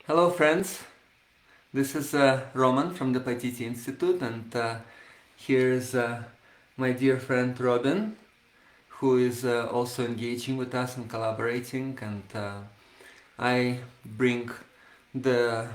Hello friends, this is Roman from the Paititi Institute, and here's my dear friend Robin, who is also engaging with us and collaborating, and I bring the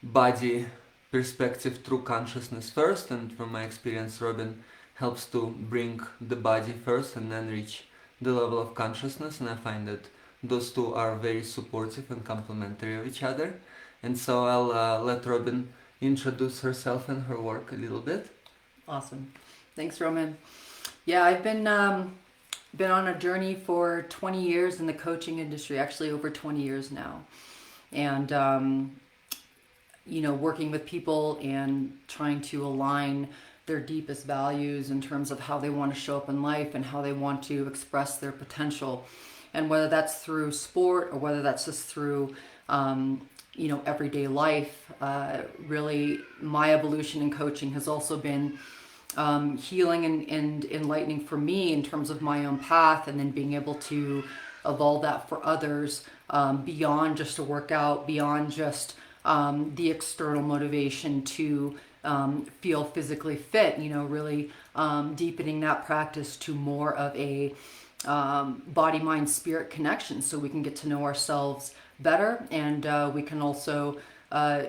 body perspective through consciousness first, and from my experience Robin helps to bring the body first and then reach the level of consciousness, and I find that those two are very supportive and complementary of each other. And so I'll let Robin introduce herself and her work a little bit. Awesome. Thanks, Roman. Yeah, I've been on a journey for 20 years in the coaching industry, actually over 20 years now. And working with people and trying to align their deepest values in terms of how they want to show up in life and how they want to express their potential. And whether that's through sport or whether that's just through everyday life, really my evolution in coaching has also been healing and enlightening for me in terms of my own path, and then being able to evolve that for others, beyond just a workout, beyond just the external motivation to feel physically fit, really deepening that practice to more of a body, mind, spirit connection, so we can get to know ourselves better, and we can also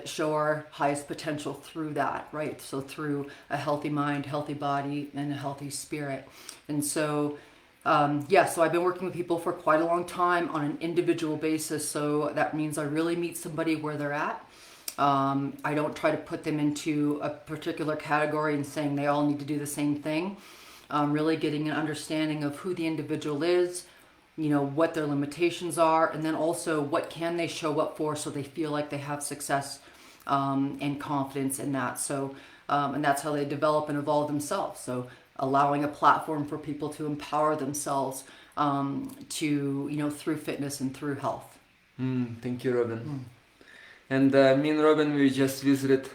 show our highest potential through that, right? So through a healthy mind, healthy body, and a healthy spirit. And so so I've been working with people for quite a long time on an individual basis. So that means I really meet somebody where they're at. I don't try to put them into a particular category and saying they all need to do the same thing. Really getting an understanding of who the individual is, what their limitations are, and then also what can they show up for so they feel like they have success and confidence in that. So, and that's how they develop and evolve themselves. So allowing a platform for people to empower themselves through fitness and through health. Thank you, Robin. And me and Robin, we just visited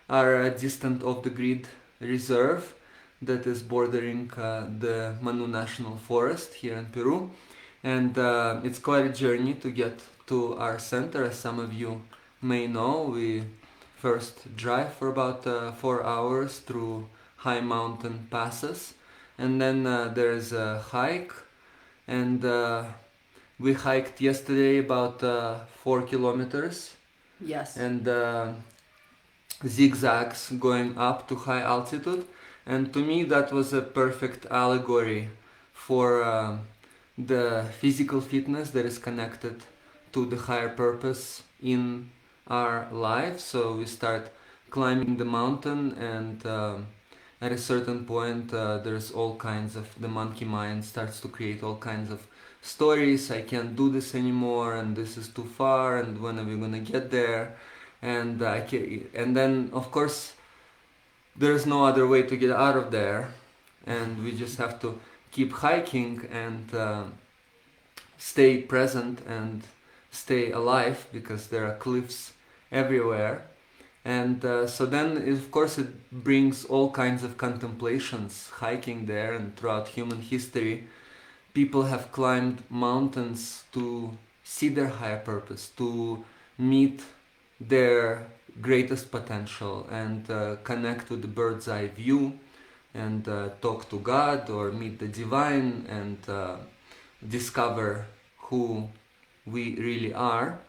our distant off-the-grid reserve that is bordering the Manu National Forest here in Peru. And it's quite a journey to get to our center. As some of you may know, we first drive for about 4 hours through high mountain passes, and then there's a hike, and we hiked yesterday about 4 kilometers, Yes. and zigzags going up to high altitude. And to me that was a perfect allegory for the physical fitness that is connected to the higher purpose in our life. So we start climbing the mountain, and at a certain point there's all kinds of, the monkey mind starts to create all kinds of stories. I can't do this anymore, and this is too far, and when are we gonna get there? And and then of course there's no other way to get out of there, and we just have to keep hiking and stay present and stay alive, because there are cliffs everywhere. And so then of course it brings all kinds of contemplations. Hiking there, and throughout human history, people have climbed mountains to see their higher purpose, to meet their greatest potential, and connect with the bird's eye view, and talk to God or meet the divine, and discover who we really are.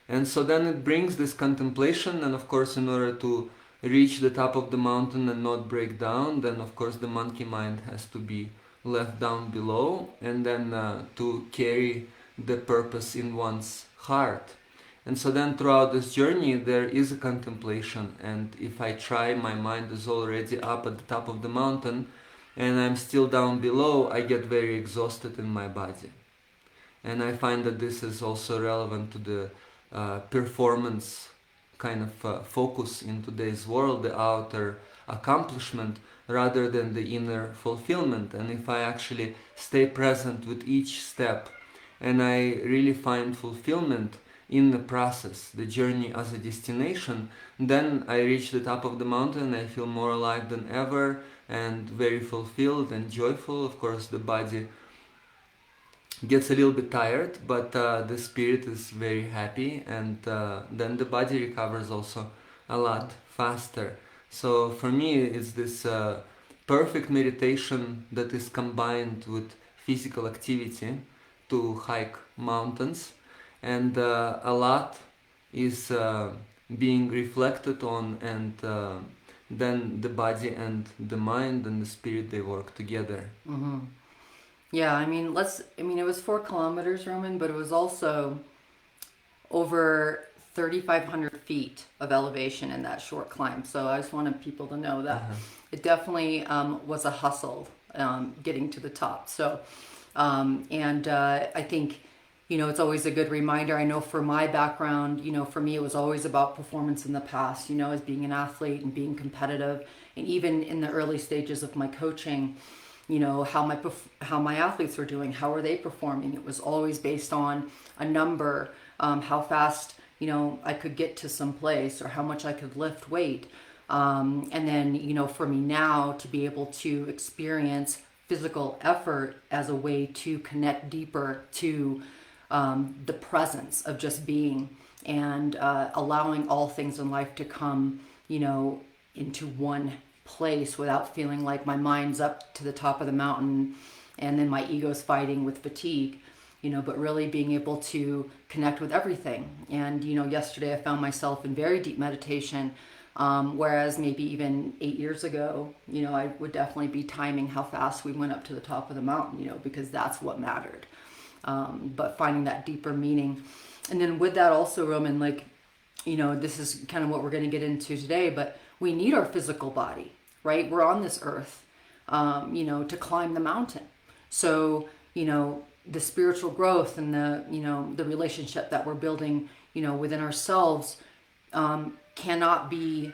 And so then it brings this contemplation, and of course in order to reach the top of the mountain and not break down, then of course the monkey mind has to be left down below, and then to carry the purpose in one's heart. And so then throughout this journey there is a contemplation, and if I try, my mind is already up at the top of the mountain and I'm still down below, I get very exhausted in my body. And I find that this is also relevant to the performance kind of focus in today's world, the outer accomplishment rather than the inner fulfillment. And if I actually stay present with each step, and I really find fulfillment in the process, the journey as a destination, then I reach the top of the mountain, I feel more alive than ever and very fulfilled and joyful. Of course the body gets a little bit tired, but the spirit is very happy, and then the body recovers also a lot faster. So for me, it's this perfect meditation that is combined with physical activity to hike mountains, and a lot is being reflected on, and then the body and the mind and the spirit, they work together. Mm-hmm. Yeah, I mean, it was 4 kilometers, Roman, but it was also over 3,500 feet of elevation in that short climb. So I just wanted people to know that it definitely was a hustle getting to the top. So, I think, it's always a good reminder. I know for my background, for me, it was always about performance in the past, as being an athlete and being competitive. And even in the early stages of my coaching, how my athletes were doing, how are they performing. It was always based on a number, how fast I could get to some place, or how much I could lift weight. And then for me now to be able to experience physical effort as a way to connect deeper to the presence of just being, and allowing all things in life to come into one place without feeling like my mind's up to the top of the mountain and then my ego's fighting with fatigue, but really being able to connect with everything. And yesterday I found myself in very deep meditation, whereas maybe even 8 years ago, I would definitely be timing how fast we went up to the top of the mountain, because that's what mattered. But finding that deeper meaning. And then with that also, Roman, this is kind of what we're going to get into today, but we need our physical body, right? We're on this earth, to climb the mountain. So, the spiritual growth and the relationship that we're building, within ourselves, cannot be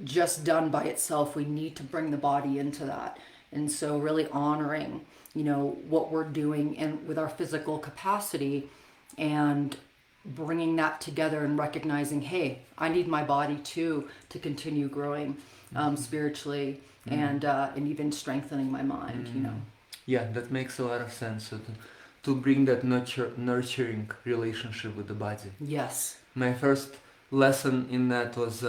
just done by itself. We need to bring the body into that. And so really honoring, what we're doing and with our physical capacity, and bringing that together and recognizing, hey, I need my body too to continue growing spiritually, and even strengthening my mind. Yeah, that makes a lot of sense. So to bring that nurturing relationship with the body. Yes. My first lesson in that was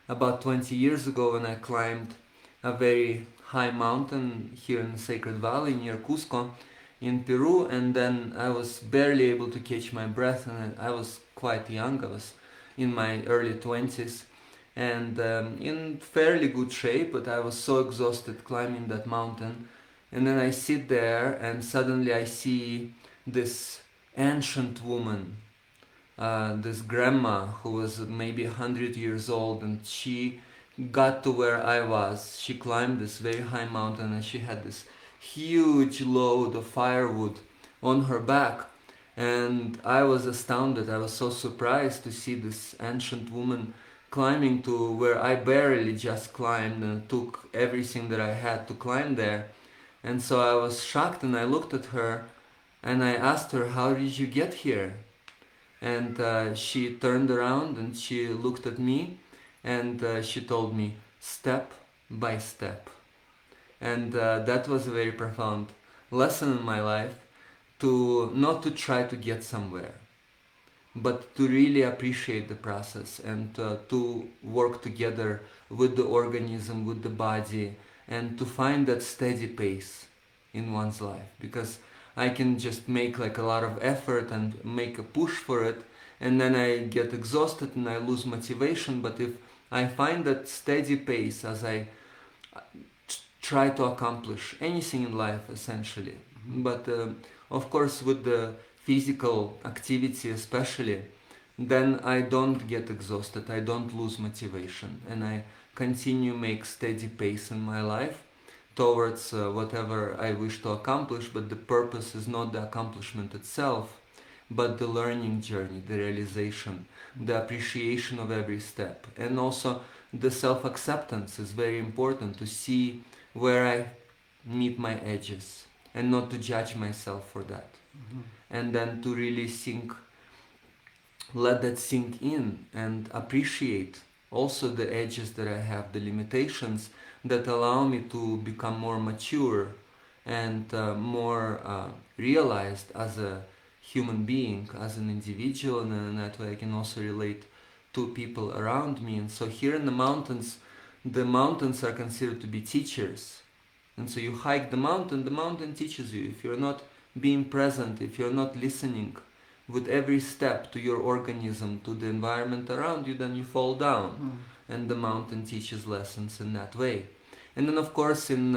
about 20 years ago, when I climbed a very high mountain here in the Sacred Valley near Cusco in Peru, and then I was barely able to catch my breath, and I was quite young. I was in my early 20s, and in fairly good shape, but I was so exhausted climbing that mountain. And then I sit there, and suddenly I see this ancient woman, this grandma who was maybe 100 years old, and she got to where I was. She climbed this very high mountain, and she had this huge load of firewood on her back. And I was astounded. I was so surprised to see this ancient woman climbing to where I barely just climbed, and took everything that I had to climb there. And so I was shocked, and I looked at her and I asked her, "How did you get here?" And she turned around and she looked at me, and she told me, "Step by step." And that was a very profound lesson in my life, to not to try to get somewhere, but to really appreciate the process, and to work together with the organism, with the body, and to find that steady pace in one's life. Because I can just make like a lot of effort and make a push for it, and then I get exhausted and I lose motivation. But if I find that steady pace as I try to accomplish anything in life, essentially, but of course with the physical activity especially, then I don't get exhausted, I don't lose motivation, and I continue make steady pace in my life towards whatever I wish to accomplish. But the purpose is not the accomplishment itself, but the learning journey, the realization, the appreciation of every step. And also the self-acceptance is very important, to see where I meet my edges and not to judge myself for that. And then to really let that sink in, and appreciate also the edges that I have, the limitations that allow me to become more mature and more realized as a human being, as an individual, and in that way I can also relate to people around me. And so here in the mountains are considered to be teachers. And so you hike the mountain teaches you. If you're not being present, if you're not listening with every step to your organism, to the environment around you, then you fall down. And the mountain teaches lessons in that way. And then of course in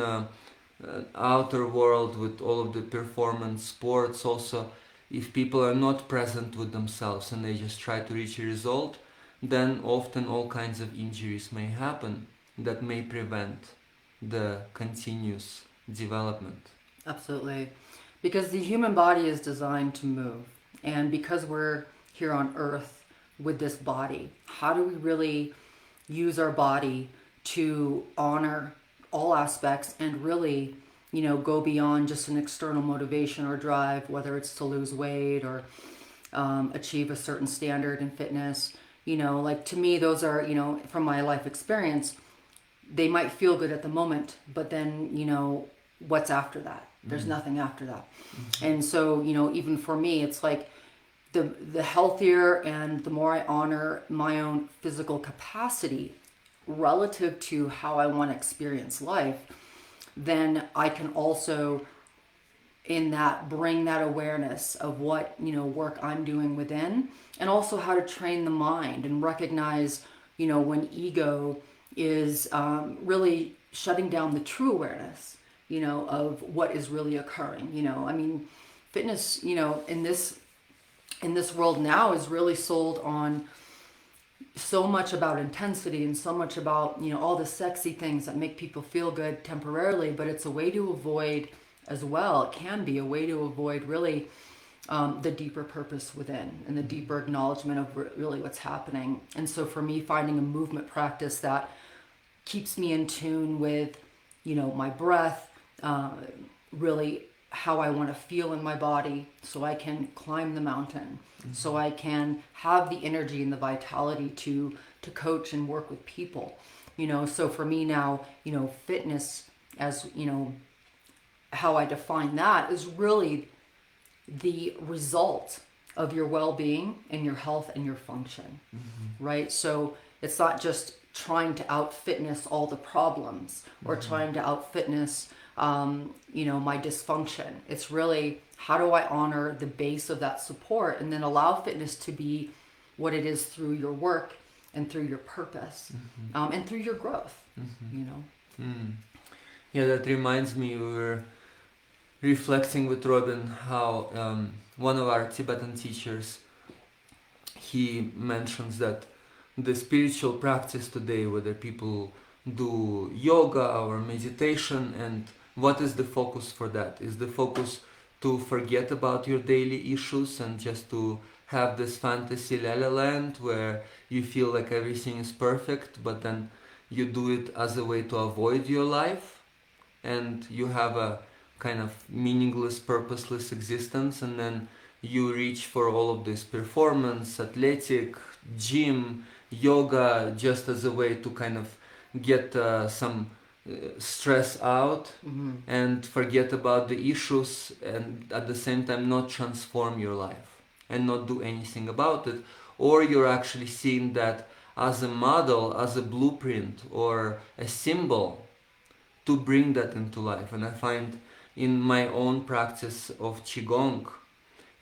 outer world with all of the performance sports also, if people are not present with themselves and they just try to reach a result, then often all kinds of injuries may happen that may prevent the continuous development. Absolutely. Because the human body is designed to move. And because we're here on earth with this body, how do we really use our body to honor all aspects and really, go beyond just an external motivation or drive, whether it's to lose weight or achieve a certain standard in fitness. Like to me, those are, from my life experience, they might feel good at the moment, but then, what's after that? There's nothing after that. And so, even for me, it's like the healthier and the more I honor my own physical capacity relative to how I want to experience life, then I can also in that bring that awareness of what work I'm doing within, and also how to train the mind and recognize when ego is really shutting down the true awareness of what is really occurring. I mean, fitness in this world now is really sold on so much about intensity and so much about all the sexy things that make people feel good temporarily, but it's a way to avoid as well. It can be a way to avoid really the deeper purpose within and the deeper acknowledgement of really what's happening. And so for me, finding a movement practice that keeps me in tune with my breath, really how I want to feel in my body, so I can climb the mountain, so I can have the energy and the vitality to coach and work with people. So for me now, fitness as how I define that is really the result of your well-being and your health and your function, right? So it's not just trying to out-fitness all the problems or trying to out-fitness my dysfunction. It's really, how do I honor the base of that support and then allow fitness to be what it is through your work and through your purpose, and through your growth, Yeah, that reminds me, we were reflecting with Robin how one of our Tibetan teachers, he mentions that the spiritual practice today, whether people do yoga or meditation, and what is the focus for that? Is the focus to forget about your daily issues and just to have this fantasy la la land where you feel like everything is perfect, but then you do it as a way to avoid your life, and you have a kind of meaningless, purposeless existence, and then you reach for all of this performance, athletic, gym, yoga, just as a way to kind of get some stress out and forget about the issues, and at the same time not transform your life and not do anything about it. Or you're actually seeing that as a model, as a blueprint or a symbol to bring that into life. And I find in my own practice of Qigong,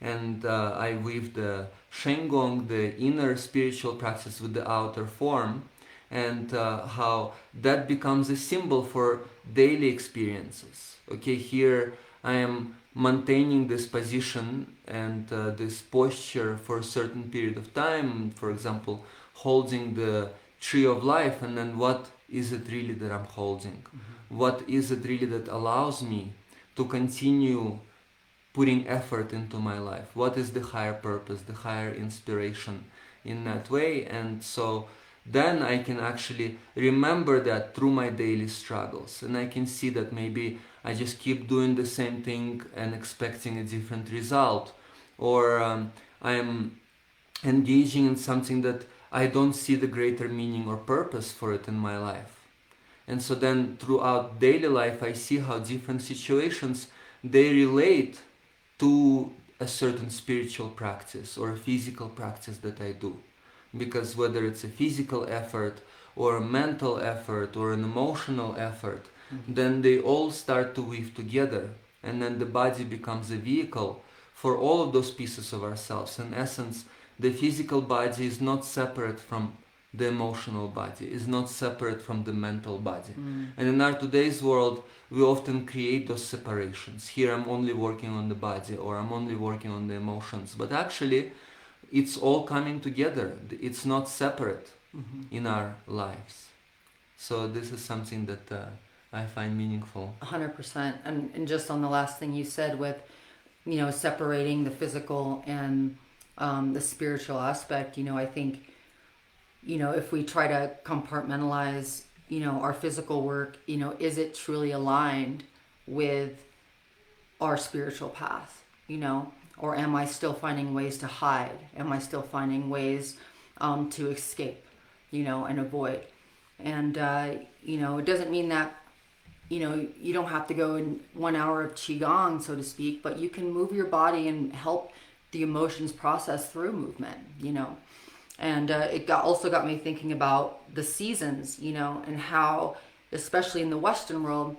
and I weave the Shengong, the inner spiritual practice, with the outer form, and how that becomes a symbol for daily experiences. Okay, here I am maintaining this position and this posture for a certain period of time, for example, holding the tree of life, and then what is it really that I'm holding? What is it really that allows me to continue putting effort into my life? What is the higher purpose, the higher inspiration in that way? And so then I can actually remember that through my daily struggles, and I can see that maybe I just keep doing the same thing and expecting a different result, or I am engaging in something that I don't see the greater meaning or purpose for it in my life. And so then throughout daily life, I see how different situations, they relate to a certain spiritual practice or a physical practice that I do. Because whether it's a physical effort or a mental effort or an emotional effort, then they all start to weave together. And then the body becomes a vehicle for all of those pieces of ourselves. In essence, the physical body is not separate from the emotional body, is not separate from the mental body. And in our today's world, we often create those separations. Here I'm only working on the body, or I'm only working on the emotions. But actually, it's all coming together. It's not separate in our lives. So this is something that I find meaningful. 100%. And just on the last thing you said with, you know, separating the physical and the spiritual aspect, you know, I think, you know, if we try to compartmentalize, you know, our physical work, you know, is it truly aligned with our spiritual path, you know, or am I still finding ways to hide? Am I still finding ways to escape, you know, and avoid? And, you know, it doesn't mean that, you know, you don't have to go in 1 hour of Qigong, so to speak, but you can move your body and help the emotions process through movement, you know. And also got me thinking about the seasons, you know, and how, especially in the Western world,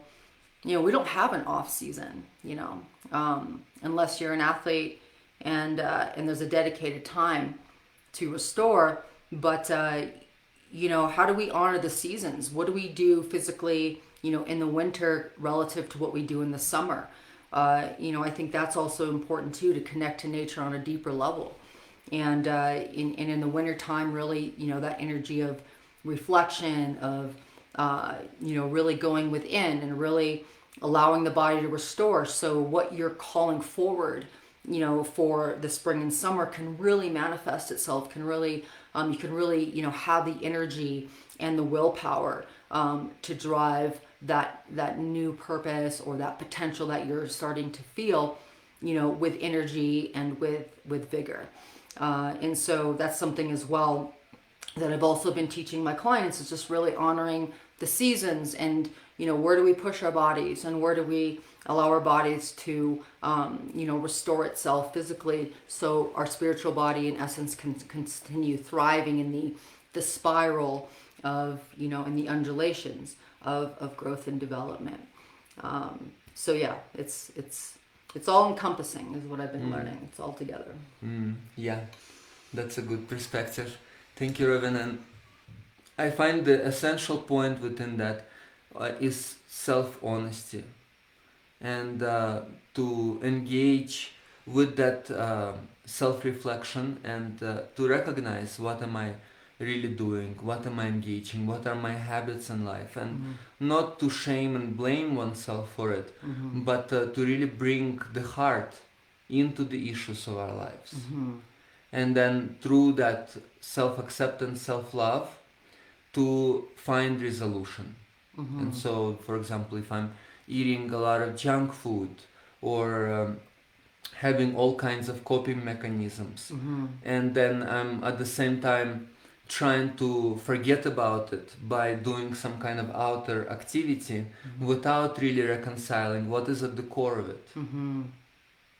you know, we don't have an off season, you know, unless you're an athlete and there's a dedicated time to restore. But, you know, how do we honor the seasons? What do we do physically, you know, in the winter relative to what we do in the summer? You know, I think that's also important too, to connect to nature on a deeper level. And in the wintertime, really, you know, that energy of reflection, of, you know, really going within and really allowing the body to restore. So what you're calling forward, you know, for the spring and summer can really manifest itself, can really, you can really, you know, have the energy and the willpower to drive that new purpose or that potential that you're starting to feel, you know, with energy and with vigor. And so that's something as well that I've also been teaching my clients, is just really honoring the seasons and, you know, where do we push our bodies and where do we allow our bodies to, you know, restore itself physically so our spiritual body in essence can continue thriving in the spiral of, you know, in the undulations of growth and development. So yeah, it's all encompassing is what I've been learning. It's all together. Yeah, that's a good perspective. Thank you, Raven. And I find the essential point within that is self-honesty, and to engage with that self-reflection and to recognize what am I really doing, what am I engaging, what are my habits in life, and not to shame and blame oneself for it, but to really bring the heart into the issues of our lives. And then through that self-acceptance, self-love, to find resolution. And so, for example, if I'm eating a lot of junk food or having all kinds of coping mechanisms, and then I'm at the same time trying to forget about it by doing some kind of outer activity without really reconciling what is at the core of it.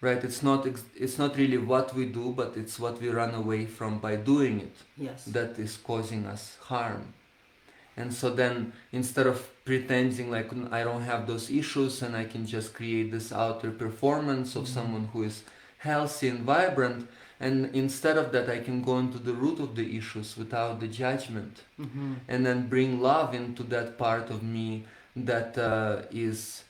Right? It's not really what we do, but it's what we run away from by doing it. Yes. That is causing us harm. And so then, instead of pretending like I don't have those issues and I can just create this outer performance of someone who is healthy and vibrant, and instead of that I can go into the root of the issues without the judgment, and then bring love into that part of me that is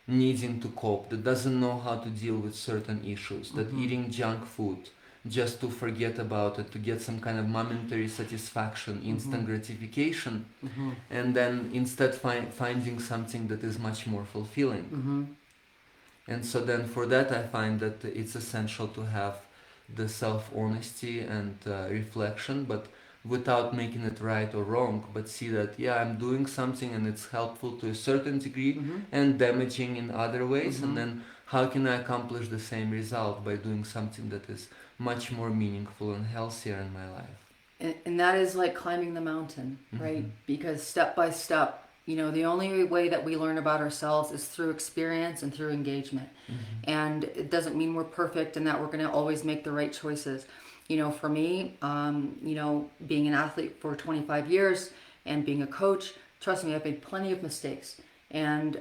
needing to cope, that doesn't know how to deal with certain issues, that eating junk food just to forget about it, to get some kind of momentary satisfaction, instant gratification, and then instead finding something that is much more fulfilling. And so then for that I find that it's essential to have the self-honesty and reflection, but without making it right or wrong, but see that, yeah, I'm doing something and it's helpful to a certain degree and damaging in other ways, and then how can I accomplish the same result by doing something that is much more meaningful and healthier in my life. And that is like climbing the mountain, right? Because step by step, the only way that we learn about ourselves is through experience and through engagement. And it doesn't mean we're perfect and that we're going to always make the right choices. For me, being an athlete for 25 years and being a coach, trust me, I've made plenty of mistakes. And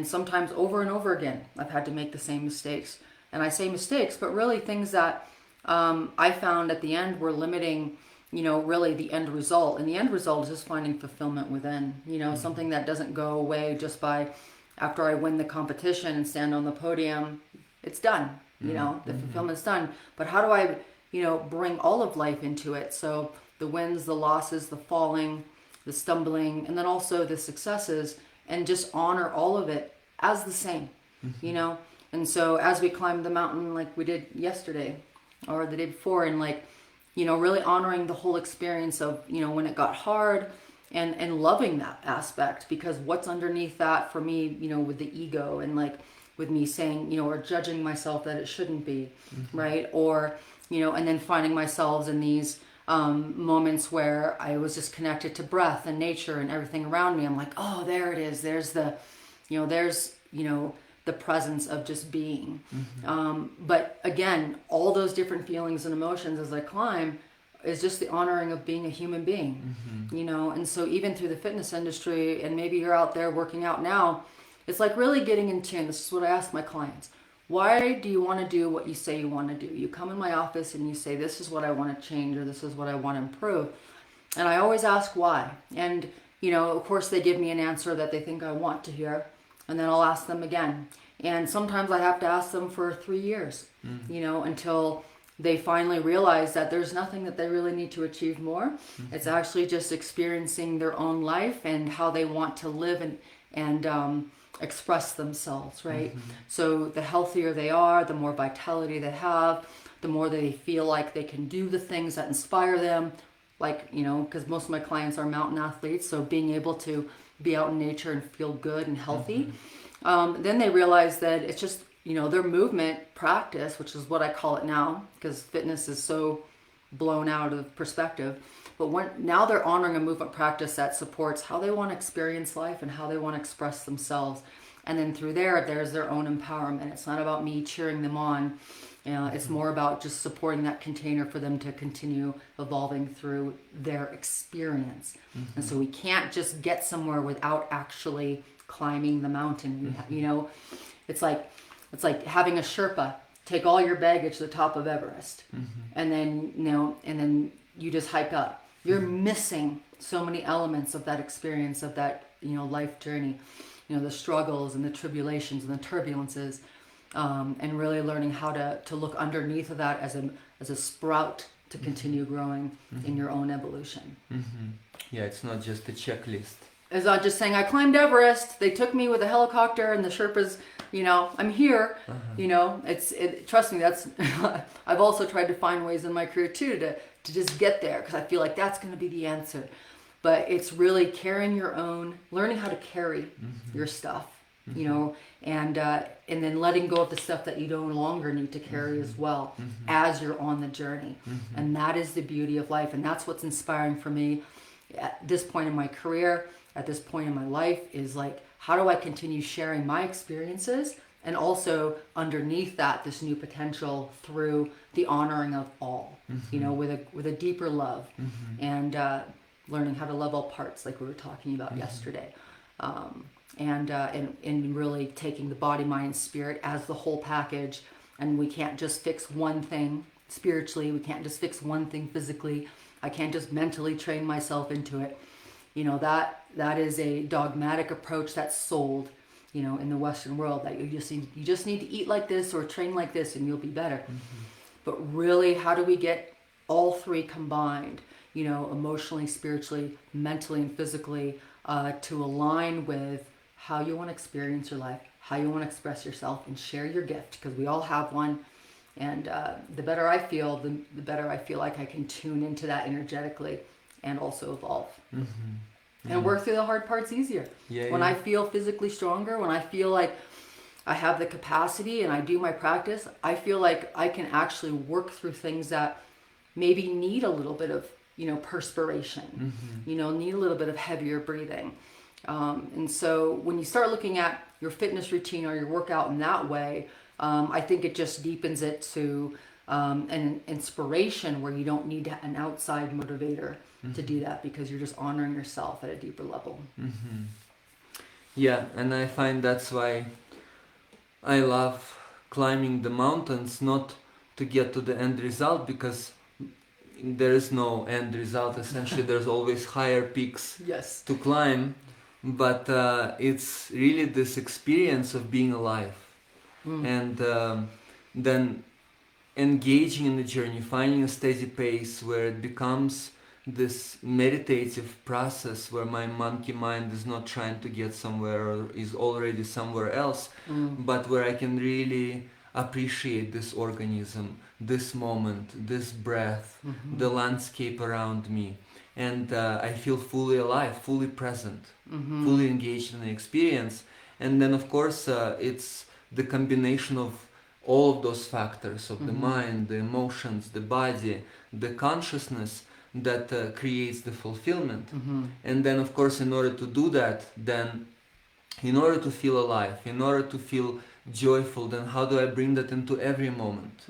sometimes over and over again, I've had to make the same mistakes. And I say mistakes, but really things that I found at the end were limiting, really the end result. And the end result is just finding fulfillment within, something that doesn't go away just by after I win the competition and stand on the podium. It's done, the fulfillment's done. But how do I, bring all of life into it? So the wins, the losses, the falling, the stumbling, and then also the successes, and just honor all of it as the same, And so as we climbed the mountain like we did yesterday or the day before, and really honoring the whole experience of, when it got hard, and loving that aspect, because what's underneath that for me, with the ego and with me saying, or judging myself that it shouldn't be, right? Or, and then finding myself in these moments where I was just connected to breath and nature and everything around me. I'm like, oh, there it is. There's the, the presence of just being. But again, all those different feelings and emotions as I climb is just the honoring of being a human being, and so even through the fitness industry, and maybe you're out there working out now, it's like really getting in tune. This is what I ask my clients. Why do you want to do what you say you want to do? You come in my office and you say, this is what I want to change, or this is what I want to improve. And I always ask why. And, of course they give me an answer that they think I want to hear. And then I'll ask them again. And sometimes I have to ask them for 3 years, until they finally realize that there's nothing that they really need to achieve more. It's actually just experiencing their own life and how they want to live and express themselves, right? So the healthier they are, the more vitality they have, the more they feel like they can do the things that inspire them, because most of my clients are mountain athletes, so being able to be out in nature and feel good and healthy. Then they realize that it's just, their movement practice, which is what I call it now, because fitness is so blown out of perspective. But now they're honoring a movement practice that supports how they want to experience life and how they want to express themselves. And then through there's their own empowerment. It's not about me cheering them on. It's more about just supporting that container for them to continue evolving through their experience. And so we can't just get somewhere without actually climbing the mountain. It's like having a Sherpa take all your baggage to the top of Everest, and then you just hike up. You're missing so many elements of that experience, of that life journey, the struggles and the tribulations and the turbulences, and really learning how to look underneath of that as a sprout to continue growing in your own evolution. Yeah, it's not just a checklist. It's not just saying I climbed Everest. They took me with a helicopter and the Sherpas. I'm here. Trust me. That's. I've also tried to find ways in my career too to just get there, because I feel like that's going to be the answer. But it's really carrying your own, learning how to carry your stuff, and then letting go of the stuff that you no longer need to carry as well as you're on the journey. And that is the beauty of life, and that's what's inspiring for me at this point in my career. At this point in my life is how do I continue sharing my experiences, and also underneath that, this new potential through the honoring of all, with a deeper love, and learning how to love all parts, like we were talking about yesterday, and really taking the body, mind, spirit as the whole package. And we can't just fix one thing spiritually. We can't just fix one thing physically. I can't just mentally train myself into it. That is a dogmatic approach that's sold, in the Western world, that you just need to eat like this or train like this and you'll be better. But really, how do we get all three combined, emotionally, spiritually, mentally, and physically, to align with how you want to experience your life, how you want to express yourself and share your gift, because we all have one. And the better I feel, the better I feel like I can tune into that energetically and also evolve. And work through the hard parts easier. When I feel physically stronger, when I feel like I have the capacity and I do my practice, I feel like I can actually work through things that maybe need a little bit of, perspiration, need a little bit of heavier breathing. And so when you start looking at your fitness routine or your workout in that way, I think it just deepens it to an inspiration where you don't need an outside motivator to do that, because you're just honoring yourself at a deeper level. Yeah, and I find that's why I love climbing the mountains, not to get to the end result, because there is no end result. Essentially, there's always higher peaks Yes. to climb, but it's really this experience of being alive, and then engaging in the journey, finding a steady pace where it becomes this meditative process where my monkey mind is not trying to get somewhere or is already somewhere else, but where I can really appreciate this organism, this moment, this breath, the landscape around me. And I feel fully alive, fully present, fully engaged in the experience. And then, of course, it's the combination of all of those factors of the mind, the emotions, the body, the consciousness that creates the fulfillment. And then, of course, in order to do that, then in order to feel alive, in order to feel joyful, then how do I bring that into every moment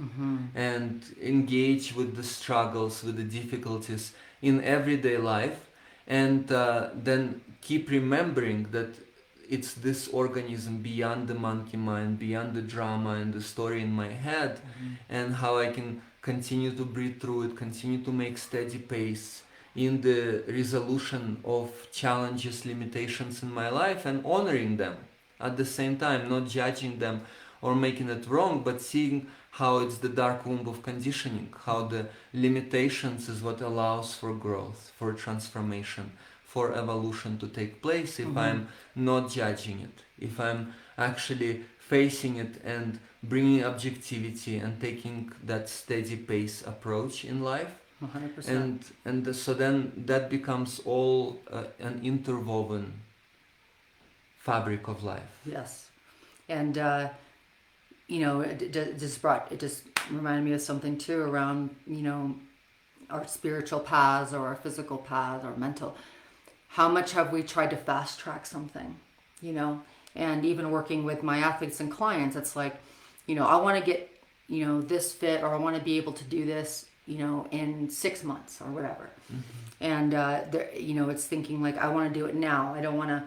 and engage with the struggles, with the difficulties in everyday life, and then keep remembering that it's this organism beyond the monkey mind, beyond the drama and the story in my head, and how I can continue to breathe through it, continue to make steady pace in the resolution of challenges, limitations in my life, and honoring them at the same time, not judging them or making it wrong, but seeing how it's the dark womb of conditioning, how the limitations is what allows for growth, for transformation, for evolution to take place if I'm not judging it, if I'm actually facing it and bringing objectivity and taking that steady pace approach in life. 100%. So then that becomes all an interwoven fabric of life. Yes. And it just reminded me of something too around, our spiritual paths or our physical paths or mental. How much have we tried to fast track something, and even working with my athletes and clients, it's like, I want to get, this fit, or I want to be able to do this, in 6 months or whatever. And, it's thinking like, I want to do it now. I don't want to,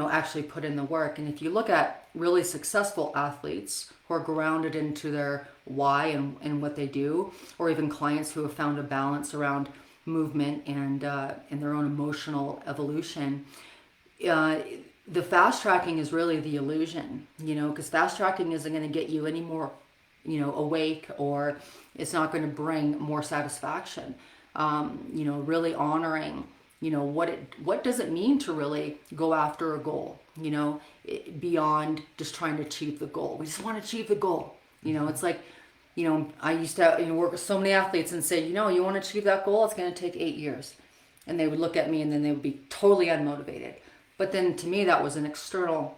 actually put in the work. And if you look at really successful athletes who are grounded into their why and what they do, or even clients who have found a balance around movement and their own emotional evolution, the fast tracking is really the illusion, because fast tracking isn't going to get you any more, awake, or it's not going to bring more satisfaction. Really honoring, what does it mean to really go after a goal, beyond just trying to achieve the goal. We just want to achieve the goal. It's like, I used to work with so many athletes and say, you want to achieve that goal, it's going to take 8 years. And they would look at me and then they would be totally unmotivated. But then to me, that was an external,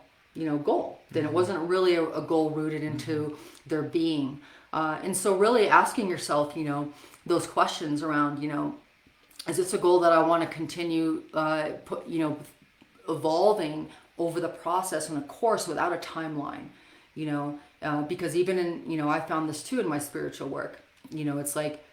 goal. Then it wasn't really a goal rooted into their being. And so really asking yourself, those questions around, is this a goal that I want to continue, evolving over the process and a course without a timeline, because even in, I found this too in my spiritual work, it's like,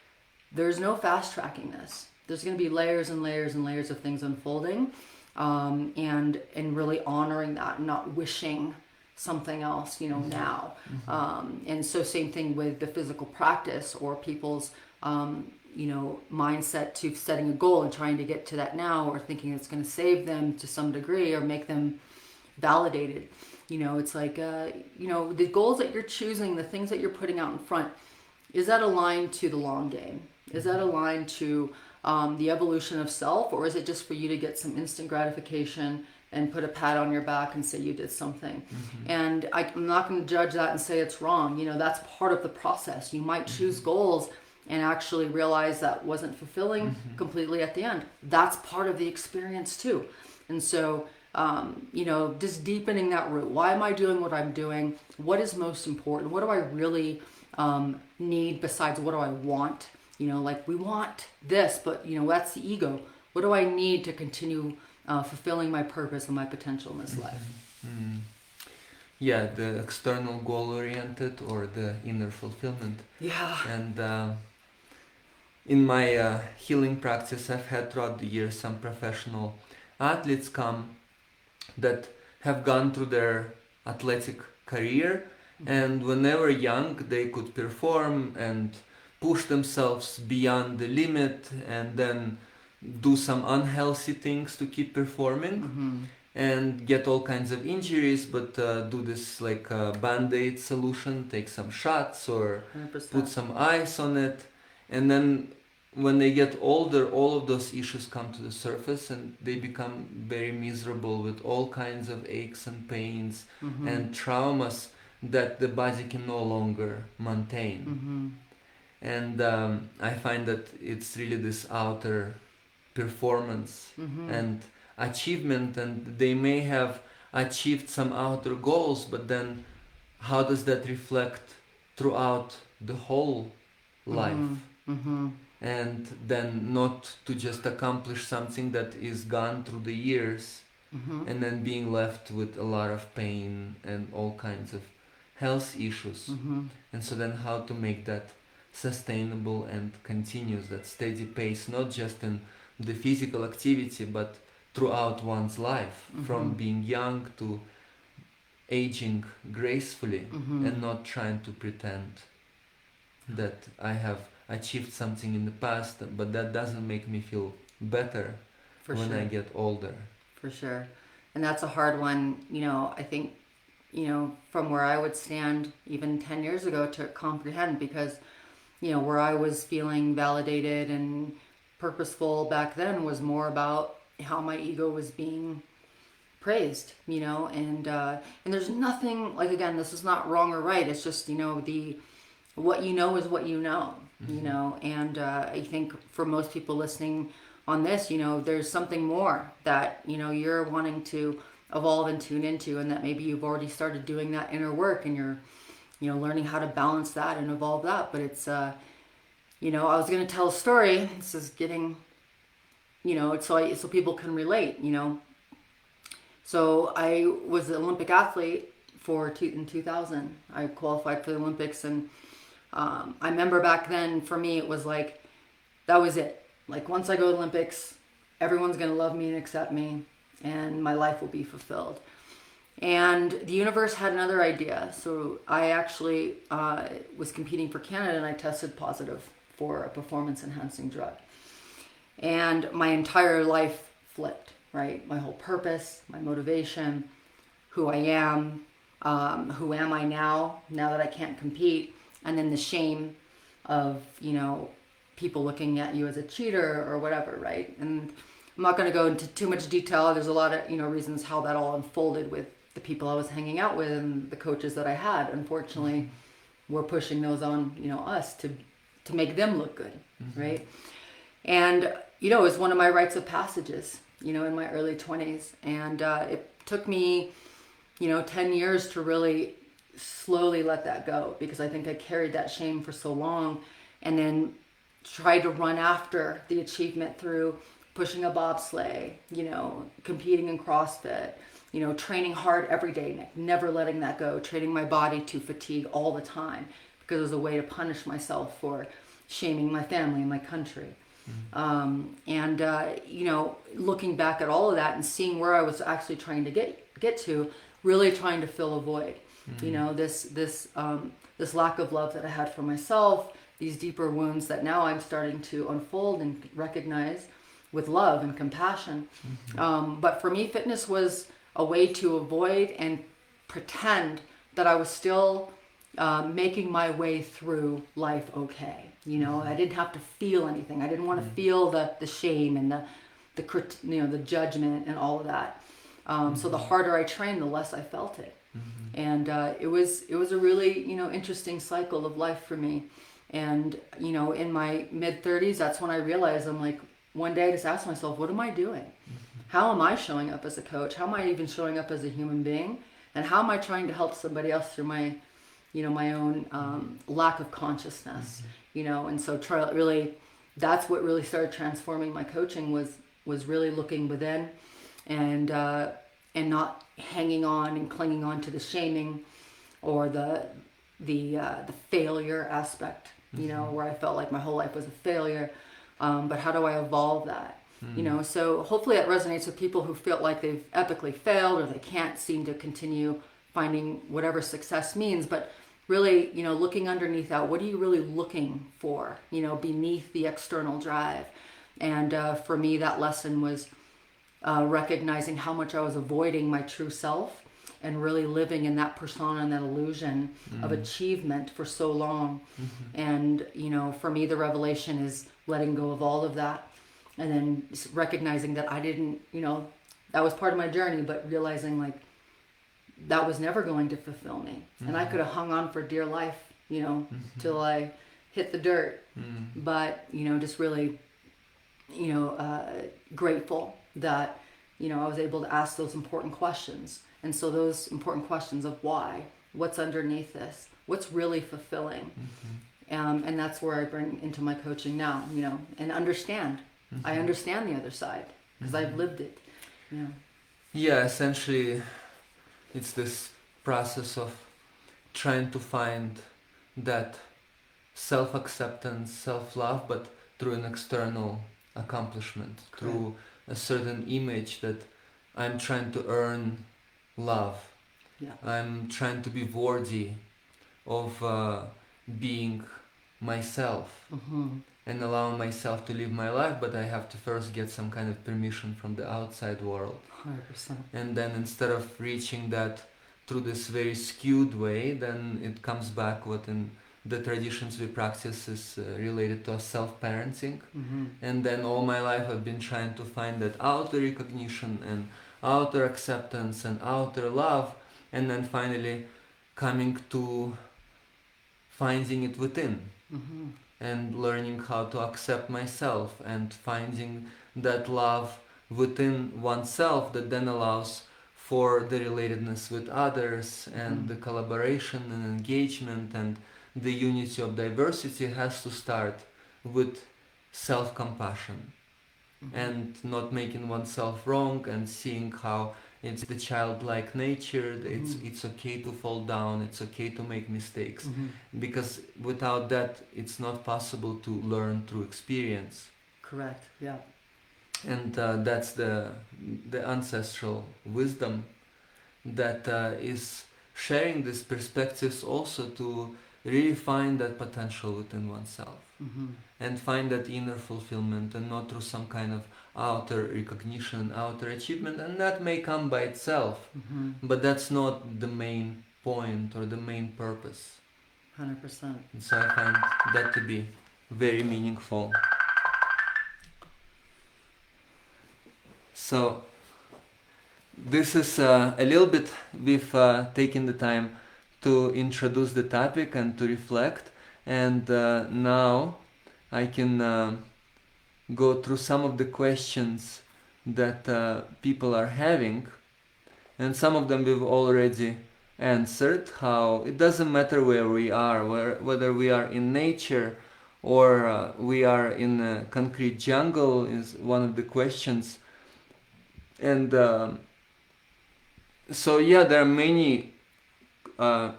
there's no fast tracking this. There's going to be layers and layers and layers of things unfolding, and really honoring that, and not wishing something else, now. And so same thing with the physical practice or people's, mindset to setting a goal and trying to get to that now, or thinking it's going to save them to some degree or make them validated. It's like, the goals that you're choosing, the things that you're putting out in front, is that aligned to the long game? Is that aligned to the evolution of self, or is it just for you to get some instant gratification and put a pat on your back and say you did something? And I'm not going to judge that and say it's wrong. That's part of the process. You might choose goals and actually realize that wasn't fulfilling completely at the end. That's part of the experience too. And so, just deepening that root. Why am I doing what I'm doing? What is most important? What do I really need besides what do I want? Like we want this, but that's the ego. What do I need to continue fulfilling my purpose and my potential in this life. Mm. Yeah, the external goal-oriented or the inner fulfillment. Yeah. And in my healing practice, I've had throughout the years some professional athletes come that have gone through their athletic career, and when they were young, they could perform and push themselves beyond the limit and then do some unhealthy things to keep performing and get all kinds of injuries, but do this like band-aid solution, take some shots or 100%. put some ice on it, and then when they get older, all of those issues come to the surface and they become very miserable with all kinds of aches and pains and traumas that the body can no longer maintain. And I find that it's really this outer performance and achievement, and they may have achieved some outer goals, but then how does that reflect throughout the whole life? And then not to just accomplish something that is gone through the years and then being left with a lot of pain and all kinds of health issues. And so then how to make that sustainable and continuous, that steady pace, not just in the physical activity but throughout one's life, from being young to aging gracefully and not trying to pretend that I have achieved something in the past, but that doesn't make me feel better when I get older. For sure. And that's a hard one, I think, from where I would stand even 10 years ago to comprehend, because, where I was feeling validated and purposeful back then was more about how my ego was being praised, and there's nothing, like, again, this is not wrong or right. It's just, what you know is what you know, and I think for most people listening on this, there's something more that, you're wanting to evolve and tune into, and that maybe you've already started doing that inner work and you're, learning how to balance that and evolve that. But it's, I was going to tell a story. This is getting, so people can relate, So I was an Olympic athlete in 2000. I qualified for the Olympics, and I remember back then, for me, it was like, that was it. Like, once I go to the Olympics, everyone's going to love me and accept me, and my life will be fulfilled. And the universe had another idea. So I actually was competing for Canada, and I tested positive for a performance-enhancing drug. And my entire life flipped, right? My whole purpose, my motivation, who I am, who am I now that I can't compete, and then the shame of, people looking at you as a cheater or whatever, right? And I'm not going to go into too much detail. There's a lot of, reasons how that all unfolded with the people I was hanging out with and the coaches that I had. Unfortunately, we're pushing those on, us to make them look good, right? And, it was one of my rites of passages, in my early 20s. And it took me, 10 years to really slowly let that go, because I think I carried that shame for so long, and then tried to run after the achievement through pushing a bobsleigh, competing in CrossFit, training hard every day, never letting that go, training my body to fatigue all the time, because it was a way to punish myself for shaming my family and my country. Looking back at all of that and seeing where I was actually trying to get to, really trying to fill a void. This lack of love that I had for myself, these deeper wounds that now I'm starting to unfold and recognize with love and compassion. But for me, fitness was a way to avoid and pretend that I was still making my way through life okay. I didn't have to feel anything. I didn't want to feel the shame and the judgment and all of that. So the harder I trained, the less I felt it. And it was a really, interesting cycle of life for me. And, in my mid-30s, that's when I realized, I'm like, one day I just asked myself, what am I doing? How am I showing up as a coach? How am I even showing up as a human being? And how am I trying to help somebody else through my, my own lack of consciousness? And so that's what really started transforming my coaching, was really looking within and not hanging on and clinging on to the shaming or the failure aspect, you know, where I felt like my whole life was a failure. But how do I evolve that? You know, so hopefully it resonates with people who feel like they've epically failed or they can't seem to continue finding whatever success means. But really, you know, looking underneath that, what are you really looking for, you know, beneath the external drive? And for me, that lesson was recognizing how much I was avoiding my true self and really living in that persona and that illusion of achievement for so long. And, you know, for me, the revelation is letting go of all of that and then recognizing that I didn't, you know, that was part of my journey, but realizing like that was never going to fulfill me. And I could have hung on for dear life, you know, till I hit the dirt. But, you know, just really, you know, grateful that, you know, I was able to ask those important questions. And so those important questions of why, what's underneath this, what's really fulfilling. And that's where I bring into my coaching now, you know, and understand. I understand the other side because I've lived it. Yeah. Yeah, essentially it's this process of trying to find that self-acceptance, self-love, but through an external accomplishment, through a certain image that I'm trying to earn love. Yeah. I'm trying to be worthy of being myself and allow myself to live my life, but I have to first get some kind of permission from the outside world. 100%. And then instead of reaching that through this very skewed way, then it comes back what in the traditions we practice is related to self-parenting. And then all my life I've been trying to find that outer recognition and outer acceptance and outer love, and then finally coming to finding it within and learning how to accept myself and finding that love within oneself that then allows for the relatedness with others and the collaboration and engagement, and the unity of diversity has to start with self-compassion and not making oneself wrong and seeing how it's the childlike nature, it's okay to fall down, it's okay to make mistakes, because without that it's not possible to learn through experience. Correct. Yeah. And that's the ancestral wisdom that is sharing these perspectives also to really find that potential within oneself and find that inner fulfillment, and not through some kind of outer recognition, outer achievement, and that may come by itself, but that's not the main point or the main purpose. 100%. And so I find that to be very meaningful. So this is a little bit, we've taken the time to introduce the topic and to reflect, and now I can go through some of the questions that people are having, and some of them we've already answered. How it doesn't matter where we are, whether we are in nature or we are in a concrete jungle is one of the questions. And so yeah, there are many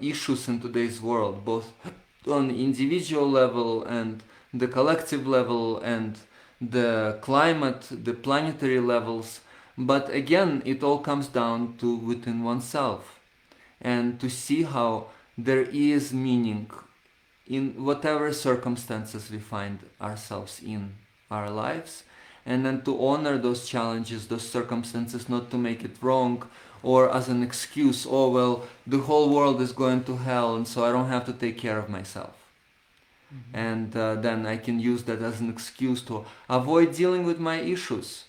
issues in today's world, both on the individual level and the collective level and the climate, the planetary levels. But again, it all comes down to within oneself, and to see how there is meaning in whatever circumstances we find ourselves in our lives, and then to honor those challenges, those circumstances, not to make it wrong or as an excuse, oh well, the whole world is going to hell and so I don't have to take care of myself. And then I can use that as an excuse to avoid dealing with my issues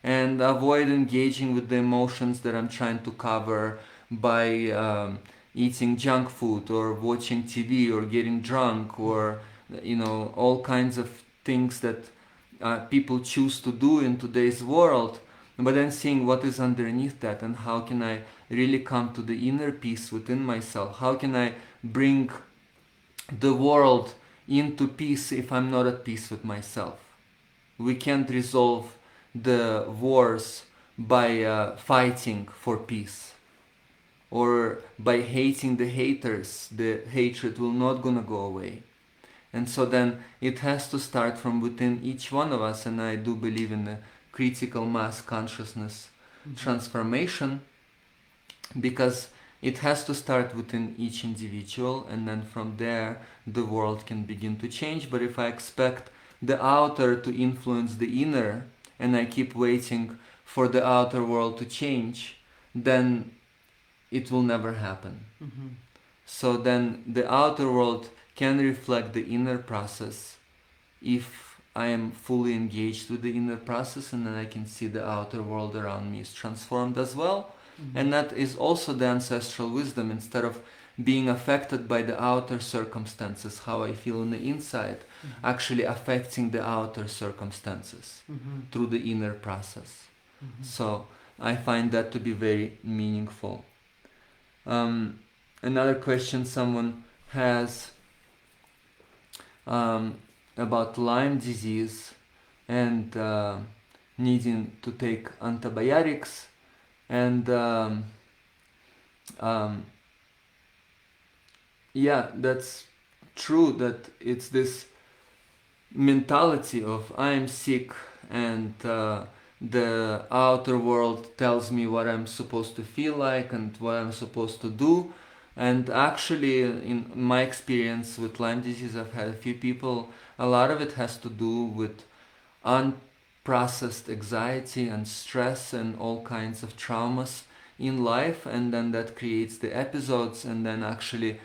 and avoid engaging with the emotions that I'm trying to cover by eating junk food or watching TV or getting drunk or, you know, all kinds of things that people choose to do in today's world. But then seeing what is underneath that, and how can I really come to the inner peace within myself? How can I bring the world into peace if I'm not at peace with myself? We can't resolve the wars by fighting for peace, or by hating the haters. The hatred will not gonna go away. And so then it has to start from within each one of us, and I do believe in the critical mass consciousness transformation, because it has to start within each individual, and then from there the world can begin to change. But if I expect the outer to influence the inner, and I keep waiting for the outer world to change, then it will never happen. So then the outer world can reflect the inner process if I am fully engaged with the inner process, and then I can see the outer world around me is transformed as well. And that is also the ancestral wisdom. Instead of being affected by the outer circumstances, how I feel on the inside, actually affecting the outer circumstances through the inner process. So I find that to be very meaningful. Another question someone has about Lyme disease and needing to take antibiotics, and yeah, that's true, that it's this mentality of I'm sick, and the outer world tells me what I'm supposed to feel like and what I'm supposed to do. And actually, in my experience with Lyme disease, I've had a few people, a lot of it has to do with unprocessed anxiety and stress and all kinds of traumas in life, and then that creates the episodes, and then actually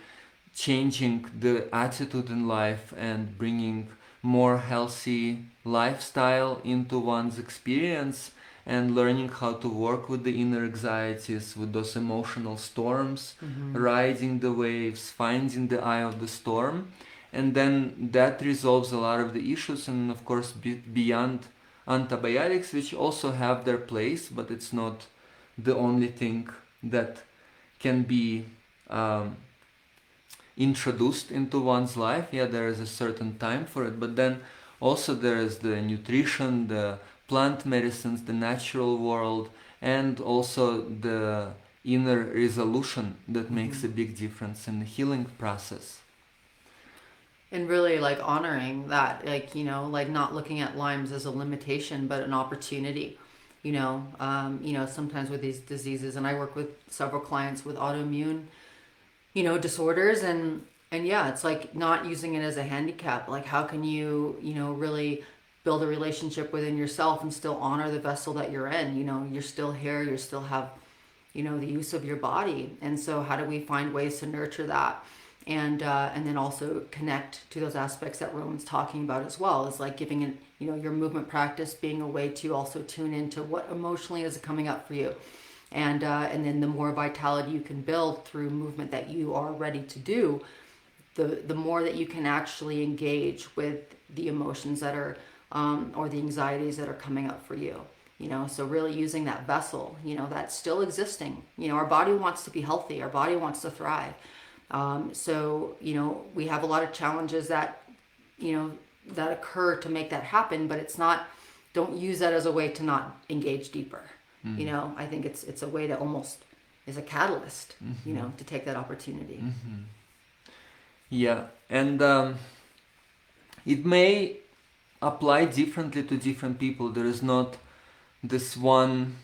changing the attitude in life and bringing more healthy lifestyle into one's experience, and learning how to work with the inner anxieties, with those emotional storms, riding the waves, finding the eye of the storm. And then that resolves a lot of the issues, and of course beyond antibiotics, which also have their place, but it's not the only thing that can be introduced into one's life. Yeah, there is a certain time for it, but then also there is the nutrition, the plant medicines, the natural world, and also the inner resolution that makes a big difference in the healing process. And really like honoring that, like, you know, like not looking at Lyme's as a limitation, but an opportunity. You know, sometimes with these diseases, and I work with several clients with autoimmune, you know, disorders, and yeah, it's like not using it as a handicap. Like, how can you, you know, really build a relationship within yourself and still honor the vessel that you're in? You know, you're still here, you still have, you know, the use of your body. And so how do we find ways to nurture that? And then also connect to those aspects that Roman's talking about as well. Is like giving it, you know, your movement practice being a way to also tune into what emotionally is coming up for you. And then the more vitality you can build through movement that you are ready to do, the more that you can actually engage with the emotions that are, or the anxieties that are coming up for you. You know, so really using that vessel, you know, that's still existing. You know, our body wants to be healthy. Our body wants to thrive. So, you know, we have a lot of challenges that, you know, that occur to make that happen, but it's not, don't use that as a way to not engage deeper. You know, I think it's a way to almost is a catalyst, you know, to take that opportunity. Yeah, and it may apply differently to different people. There is not this one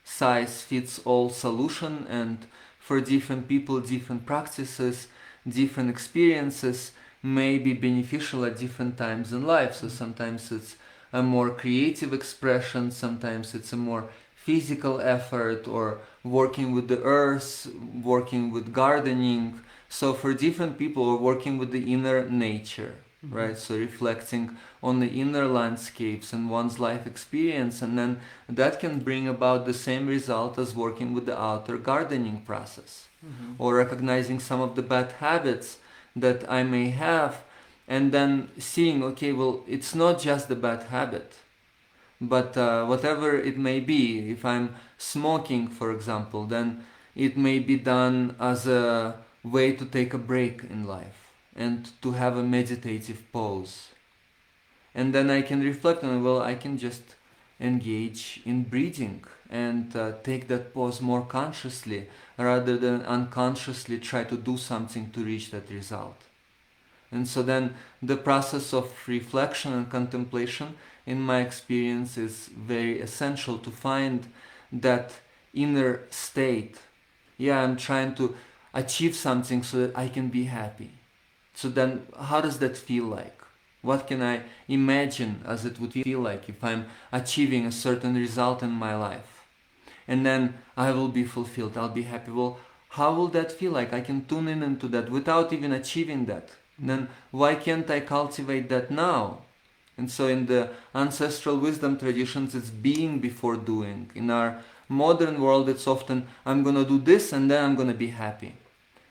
size fits all solution, and for different people, different practices, different experiences may be beneficial at different times in life. So sometimes it's a more creative expression, sometimes it's a more physical effort, or working with the earth, working with gardening. So for different people, or working with the inner nature, right? So reflecting on the inner landscapes and one's life experience, and then that can bring about the same result as working with the outer gardening process, or recognizing some of the bad habits that I may have, and then seeing, okay, well, it's not just the bad habit, but whatever it may be. If I'm smoking, for example, then it may be done as a way to take a break in life and to have a meditative pause. And then I can reflect on, well, I can just engage in breathing and take that pause more consciously rather than unconsciously try to do something to reach that result. And so then the process of reflection and contemplation, in my experience, is very essential to find that inner state. Yeah, I'm trying to achieve something so that I can be happy. So then how does that feel like? What can I imagine as it would feel like if I'm achieving a certain result in my life? And then I will be fulfilled, I'll be happy. Well, how will that feel like? I can tune in into that without even achieving that. Then why can't I cultivate that now? And so in the ancestral wisdom traditions, it's being before doing. In our modern world, it's often, I'm gonna do this and then I'm gonna be happy.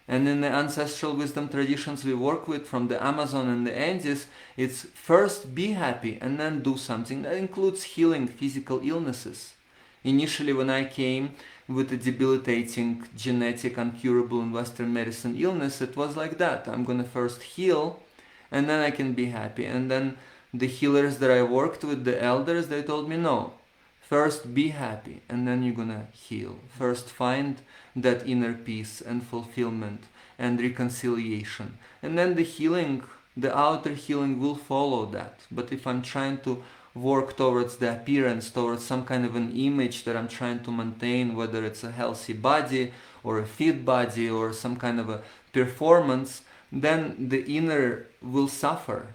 And in the ancestral wisdom traditions we work with from the Amazon and the Andes, it's first be happy and then do something. That includes healing physical illnesses. Initially, when I came with a debilitating, genetic, uncurable in Western medicine illness, it was like that. I'm gonna first heal and then I can be happy. And then the healers that I worked with, the elders, they told me, no, first be happy and then you're gonna heal. First find that inner peace and fulfillment and reconciliation. And then the healing, the outer healing will follow that. But if I'm trying to work towards the appearance, towards some kind of an image that I'm trying to maintain, whether it's a healthy body or a fit body or some kind of a performance, then the inner will suffer.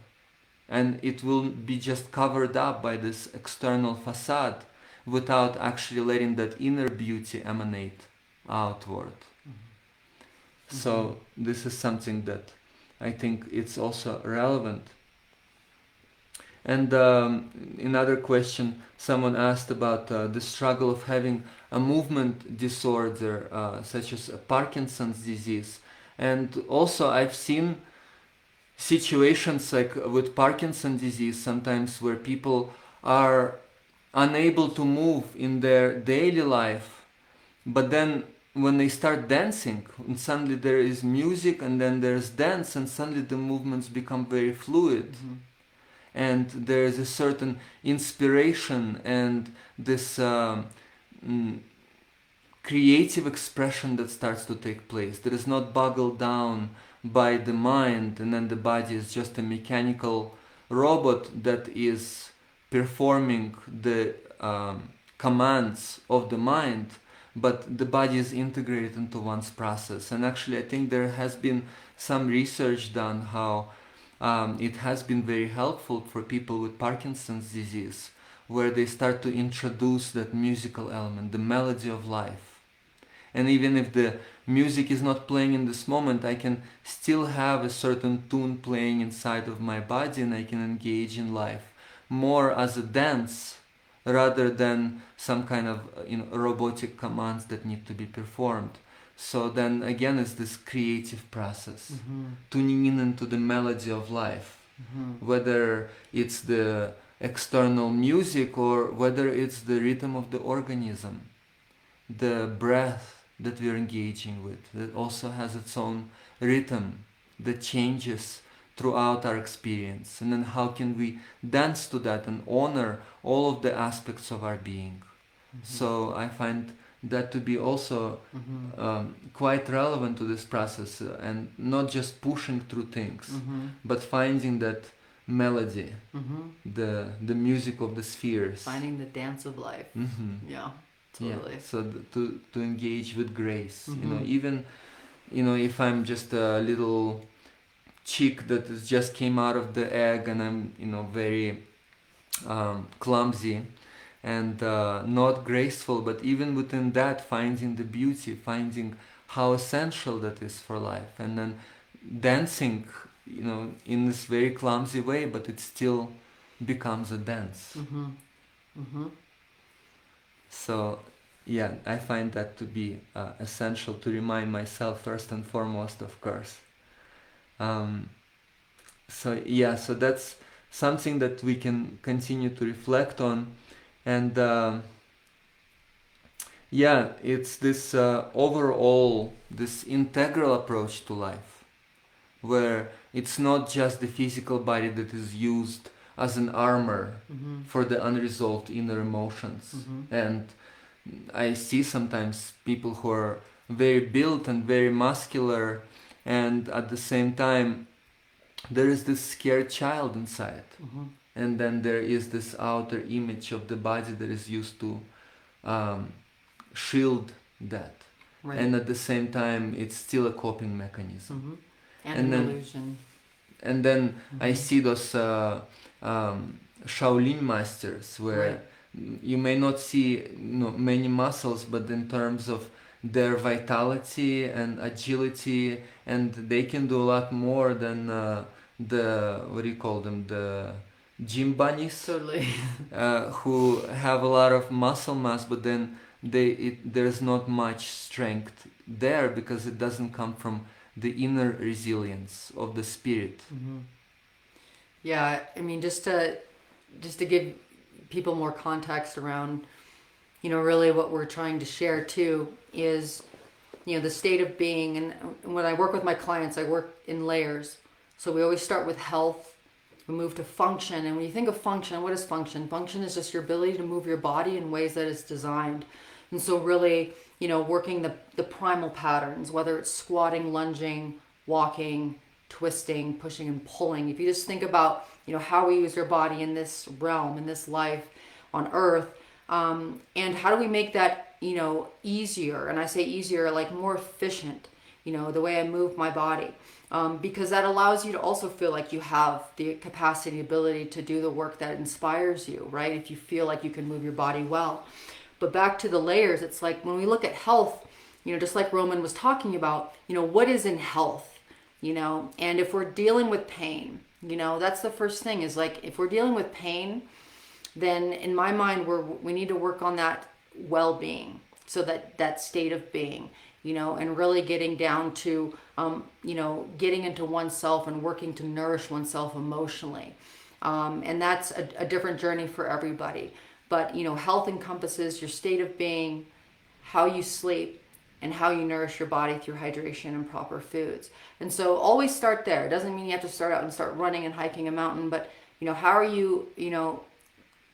And it will be just covered up by this external facade without actually letting that inner beauty emanate outward. So this is something that I think it's also relevant. And another question, someone asked about the struggle of having a movement disorder such as Parkinson's disease. And also I've seen situations like with Parkinson's disease sometimes where people are unable to move in their daily life, but then when they start dancing, and suddenly there is music and then there's dance, and suddenly the movements become very fluid. And there is a certain inspiration and this creative expression that starts to take place. That is not boggled down by the mind, and then the body is just a mechanical robot that is performing the commands of the mind, but the body is integrated into one's process. And actually I think there has been some research done how it has been very helpful for people with Parkinson's disease, where they start to introduce that musical element, the melody of life. And even if the music is not playing in this moment, I can still have a certain tune playing inside of my body, and I can engage in life more as a dance rather than some kind of robotic commands that need to be performed. So then again it's this creative process, tuning in into the melody of life, whether it's the external music or whether it's the rhythm of the organism, the breath that we're engaging with, that also has its own rhythm that changes throughout our experience. And then how can we dance to that and honor all of the aspects of our being? So I find that to be also quite relevant to this process, and not just pushing through things, but finding that melody, the music of the spheres. Finding the dance of life. Yeah, totally. Yeah. So to engage with grace, even if I'm just a little chick that is just came out of the egg and I'm very clumsy and not graceful, but even within that finding the beauty, finding how essential that is for life, and then dancing in this very clumsy way, but it still becomes a dance. So yeah, I find that to be essential to remind myself first and foremost, of course. So that's something that we can continue to reflect on. And it's this overall, this integral approach to life, where it's not just the physical body that is used as an armor for the unresolved inner emotions. And I see sometimes people who are very built and very muscular, and at the same time there is this scared child inside. And then there is this outer image of the body that is used to shield that. Right. And at the same time it's still a coping mechanism. And And an then- illusion. And then I see those Shaolin masters where you may not see many muscles, but in terms of their vitality and agility, and they can do a lot more than the, what do you call them, the gym bunnies, Totally. who have a lot of muscle mass, but then there's not much strength there because it doesn't come from the inner resilience of the spirit. Yeah, I mean, just to give people more context around, really what we're trying to share too is, the state of being. And when I work with my clients, I work in layers. So we always start with health, we move to function. And when you think of function, what is function? Function is just your ability to move your body in ways that it's designed. And so really, working the primal patterns, whether it's squatting, lunging, walking, twisting, pushing, and pulling. If you just think about, how we use our body in this realm, in this life on earth, and how do we make that, easier? And I say easier, like more efficient, the way I move my body. Because that allows you to also feel like you have the capacity, ability to do the work that inspires you, right? If you feel like you can move your body well. But back to the layers, it's like when we look at health, just like Roman was talking about, what is in health, and if we're dealing with pain, that's the first thing is like, if we're dealing with pain, then in my mind, we need to work on that well-being. So that state of being, and really getting down to, getting into oneself and working to nourish oneself emotionally. And that's a different journey for everybody. But, health encompasses your state of being, how you sleep, and how you nourish your body through hydration and proper foods. And so always start there. It doesn't mean you have to start out and start running and hiking a mountain, but, how are you,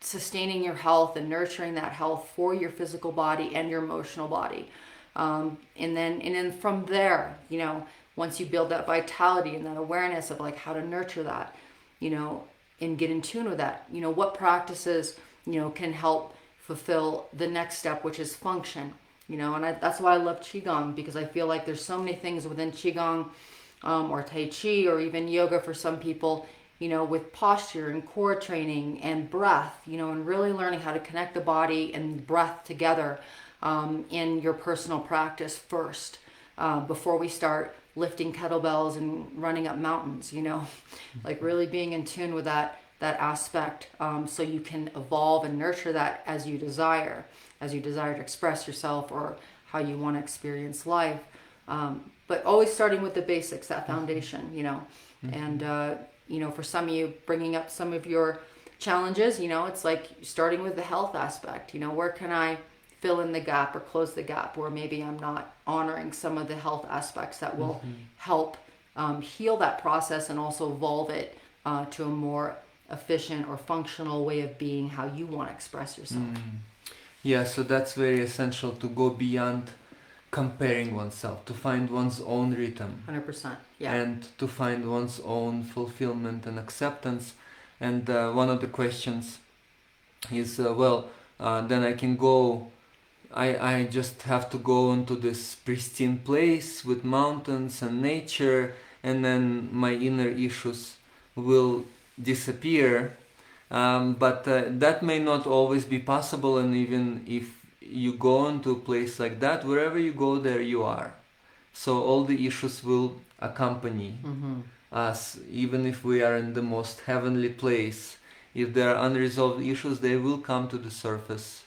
sustaining your health and nurturing that health for your physical body and your emotional body. And then from there, once you build that vitality and that awareness of like how to nurture that, and get in tune with that, what practices, can help fulfill the next step, which is function, and that's why I love Qigong, because I feel like there's so many things within Qigong, or Tai Chi, or even yoga for some people, with posture and core training and breath, and really learning how to connect the body and breath together in your personal practice first, before we start lifting kettlebells and running up mountains, like really being in tune with that aspect, so you can evolve and nurture that as you desire to express yourself or how you want to experience life. But always starting with the basics, that foundation, and, for some of you, bringing up some of your challenges, it's like starting with the health aspect, where can I fill in the gap or close the gap where maybe I'm not honoring some of the health aspects that will help heal that process and also evolve it to a more efficient or functional way of being, how you want to express yourself. Yeah, so that's very essential, to go beyond comparing oneself, to find one's own rhythm. 100%. Yeah. And to find one's own fulfillment and acceptance. And one of the questions is, then I can go, I just have to go into this pristine place with mountains and nature, and then my inner issues will disappear. But that may not always be possible, and even if you go into a place like that, wherever you go, there you are. So all the issues will accompany us, even if we are in the most heavenly place. If there are unresolved issues, they will come to the surface,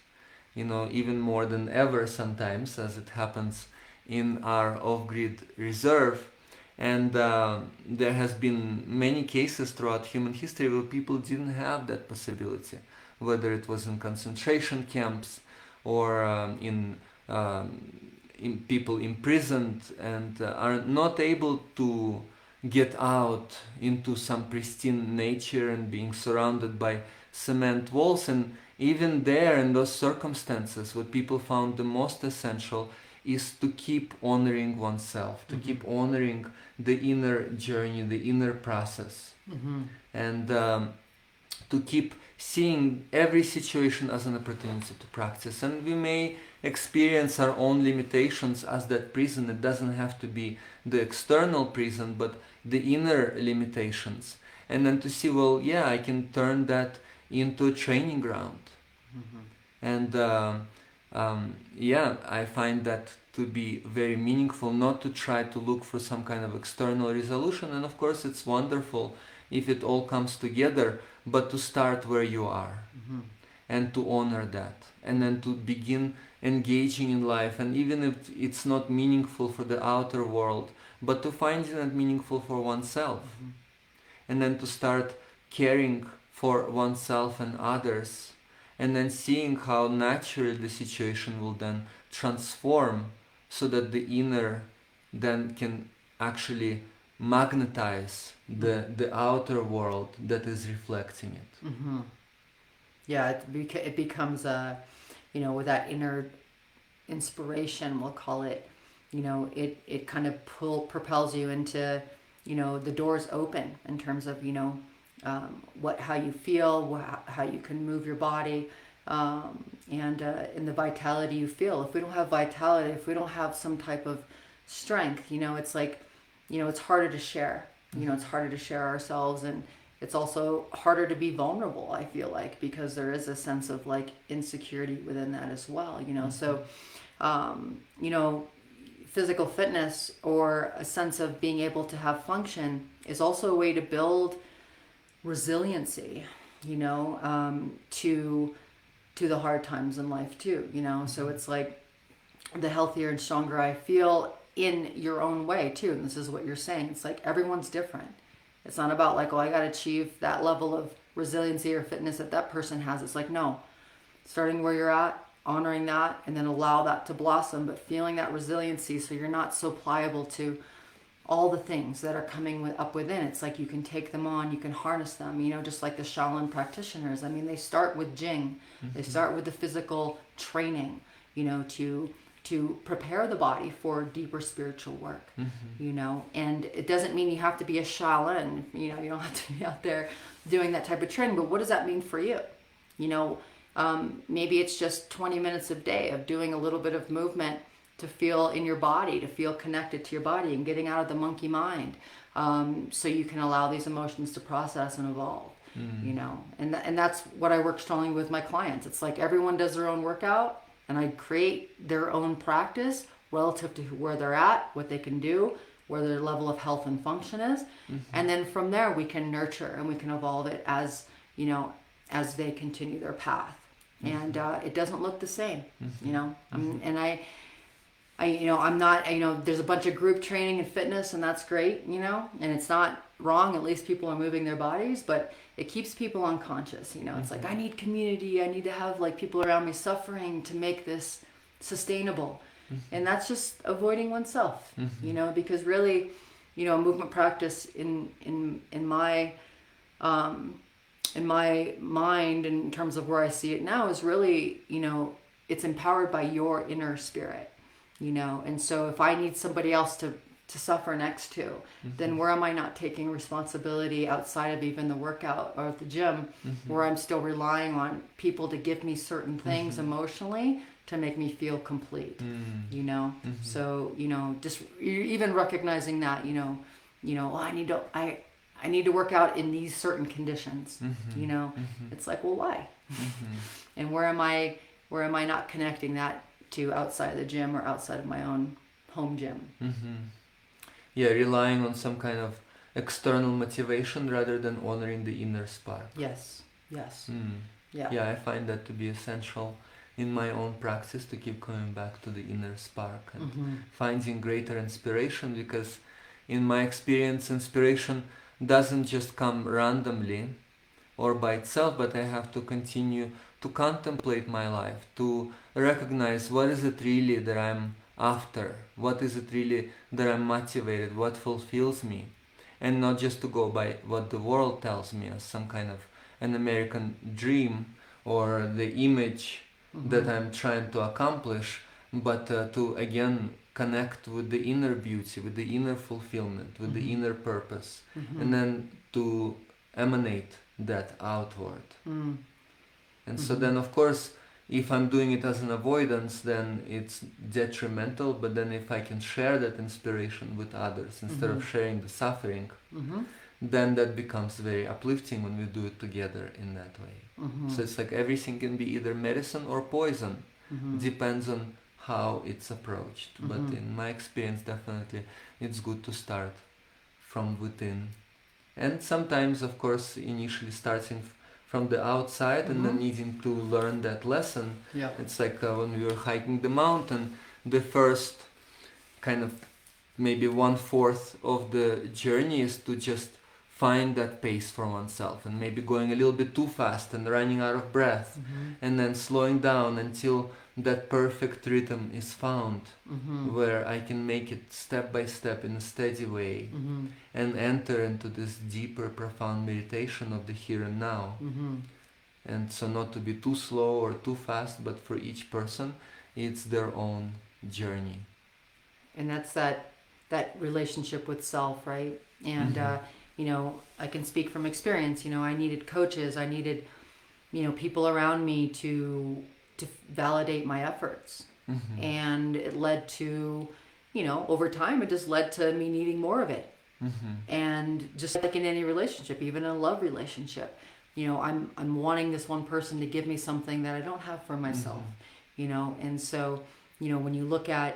even more than ever sometimes, as it happens in our off-grid reserve. And there has been many cases throughout human history where people didn't have that possibility, whether it was in concentration camps or in people imprisoned and are not able to get out into some pristine nature and being surrounded by cement walls. And even there, in those circumstances, what people found the most essential is to keep honoring oneself, to keep honoring the inner journey, the inner process, and to keep seeing every situation as an opportunity to practice. And we may experience our own limitations as that prison. It doesn't have to be the external prison, but the inner limitations. And then to see, well, yeah, I can turn that into a training ground. And yeah, I find that to be very meaningful, not to try to look for some kind of external resolution. And of course, it's wonderful if it all comes together, but to start where you are and to honor that, and then to begin engaging in life. And even if it's not meaningful for the outer world, but to find it meaningful for oneself, and then to start caring for oneself and others, and then seeing how naturally the situation will then transform, so that the inner then can actually magnetize the outer world that is reflecting it. Yeah, it becomes a, with that inner inspiration, we'll call it, it kind of propels you into, the doors open in terms of, how you feel, how you can move your body, and in the vitality you feel. If we don't have vitality, if we don't have some type of strength, it's like, it's harder to share. It's harder to share ourselves, and it's also harder to be vulnerable, I feel like, because there is a sense of like insecurity within that as well, So, physical fitness, or a sense of being able to have function, is also a way to build resiliency, to the hard times in life too, So it's like the healthier and stronger I feel in your own way too. And this is what you're saying. It's like everyone's different. It's not about like, oh, I got to achieve that level of resiliency or fitness that person has. It's like, no, starting where you're at, honoring that, and then allow that to blossom, but feeling that resiliency so you're not so pliable to all the things that are coming up within. It's like you can take them on, you can harness them, just like the Shaolin practitioners. I mean, they start with Jing. They start with the physical training, to prepare the body for deeper spiritual work, and it doesn't mean you have to be a Shaolin, you don't have to be out there doing that type of training, but what does that mean for you? Maybe it's just 20 minutes a day of doing a little bit of movement to feel in your body, to feel connected to your body and getting out of the monkey mind, so you can allow these emotions to process and evolve. And that's what I work strongly with my clients. It's like everyone does their own workout, and I create their own practice relative to where they're at, what they can do, where their level of health and function is. And then from there we can nurture and we can evolve it as they continue their path. And it doesn't look the same, and I'm not, there's a bunch of group training and fitness, and that's great, and it's not wrong. At least people are moving their bodies, but it keeps people unconscious. It's like, I need community. I need to have like people around me suffering to make this sustainable. And that's just avoiding oneself, because really, movement practice in my mind, in terms of where I see it now, is really, it's empowered by your inner spirit, and so if I need somebody else to suffer next to, then where am I not taking responsibility outside of even the workout or at the gym, where I'm still relying on people to give me certain things emotionally to make me feel complete, So, just even recognizing that, I need to work out in these certain conditions, it's like, well, why? And where am I not connecting that to outside the gym or outside of my own home gym? Yeah, relying on some kind of external motivation rather than honoring the inner spark. Yes. Yeah, I find that to be essential in my own practice, to keep coming back to the inner spark and finding greater inspiration, because in my experience, inspiration doesn't just come randomly or by itself, but I have to continue to contemplate my life, to recognize what is it really that I'm after, what is it really that I'm motivated, what fulfills me, and not just to go by what the world tells me as some kind of an American dream or the image that I'm trying to accomplish, but to again connect with the inner beauty, with the inner fulfillment, with the inner purpose, and then to emanate that outward. And so then, of course, if I'm doing it as an avoidance, then it's detrimental. But then if I can share that inspiration with others instead of sharing the suffering, then that becomes very uplifting when we do it together in that way. So it's like everything can be either medicine or poison. Depends on how it's approached. But in my experience, definitely it's good to start from within. And sometimes, of course, initially starting from the outside and then needing to learn that lesson. Yeah. It's like when we were hiking the mountain, the first kind of maybe 1/4 of the journey is to just find that pace for oneself, and maybe going a little bit too fast and running out of breath, and then slowing down until that perfect rhythm is found, where I can make it step by step in a steady way, and enter into this deeper, profound meditation of the here and now. And so not to be too slow or too fast, but for each person, it's their own journey. And that's that relationship with self, right? And you know, I can speak from experience. You know, I needed coaches, I needed, you know, people around me to validate my efforts. And it led to, you know, over time it just led to me needing more of it. And just like in any relationship, even a love relationship, you know, I'm wanting this one person to give me something that I don't have for myself. You know, and so, you know, when you look at,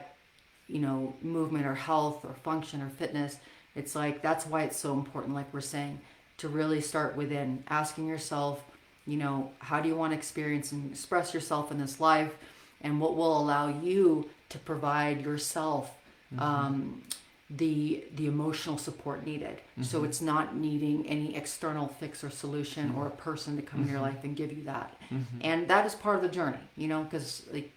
you know, movement or health or function or fitness, it's like, that's why it's so important, like we're saying, to really start within, asking yourself, you know, how do you want to experience and express yourself in this life, and what will allow you to provide yourself the emotional support needed. So it's not needing any external fix or solution or a person to come in your life and give you that. And that is part of the journey, you know, because like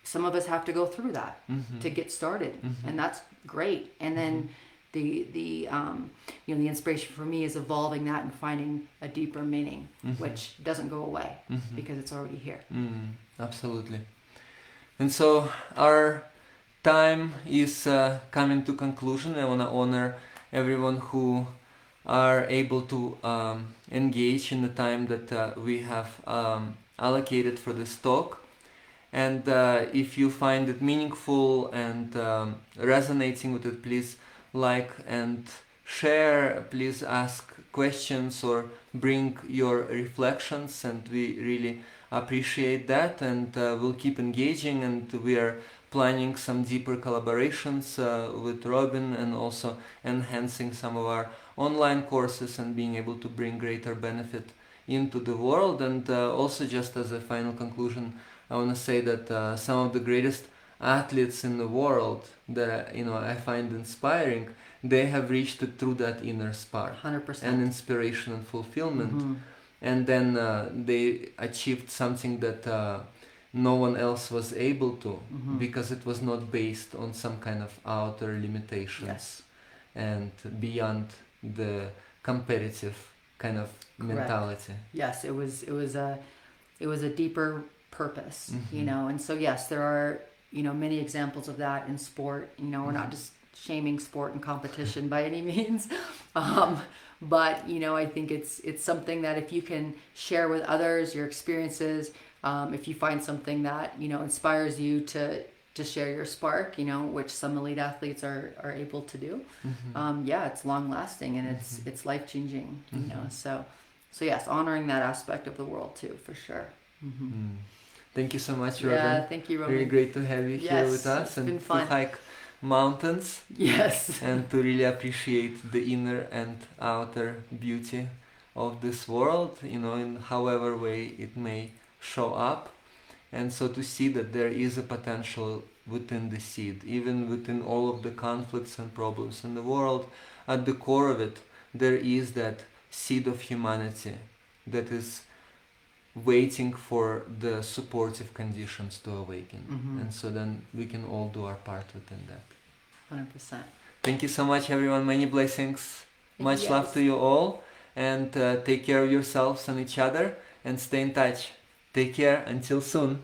some of us have to go through that to get started, and that's great. And then the you know, the inspiration for me is evolving that and finding a deeper meaning, which doesn't go away because it's already here. Absolutely. And so our time is coming to conclusion. I want to honor everyone who are able to engage in the time that we have allocated for this talk. And if you find it meaningful and resonating with it, please like and share. Please ask questions or bring your reflections, and we really appreciate that. And we'll keep engaging, and we are planning some deeper collaborations with Robin, and also enhancing some of our online courses and being able to bring greater benefit into the world. And also, just as a final conclusion, I want to say that some of the greatest athletes in the world that I find inspiring, they have reached it through that inner spark 100%. and inspiration and fulfillment, and then they achieved something that no one else was able to, because it was not based on some kind of outer limitations and beyond the competitive kind of mentality. Yes, it was a deeper purpose, you know. And so yes, there are, you know, many examples of that in sport. You know, we're not just shaming sport and competition by any means, but you know, I think it's something that if you can share with others your experiences, if you find something that, you know, inspires you to share your spark, you know, which some elite athletes are able to do, it's long lasting, and it's life changing, you know. So yes, honoring that aspect of the world too, for sure. Thank you so much, Robin. Yeah, thank you, Roman. Really great to have you here with us, it's and been to fun. hike mountains. Yes. And to really appreciate the inner and outer beauty of this world, you know, in however way it may show up. And so to see that there is a potential within the seed, even within all of the conflicts and problems in the world, at the core of it, there is that seed of humanity that is waiting for the supportive conditions to awaken. And so then we can all do our part within that. 100%. Thank you so much, everyone. Many blessings. Much Yes. love to you all, and take care of yourselves and each other, and stay in touch. Take care. Until soon.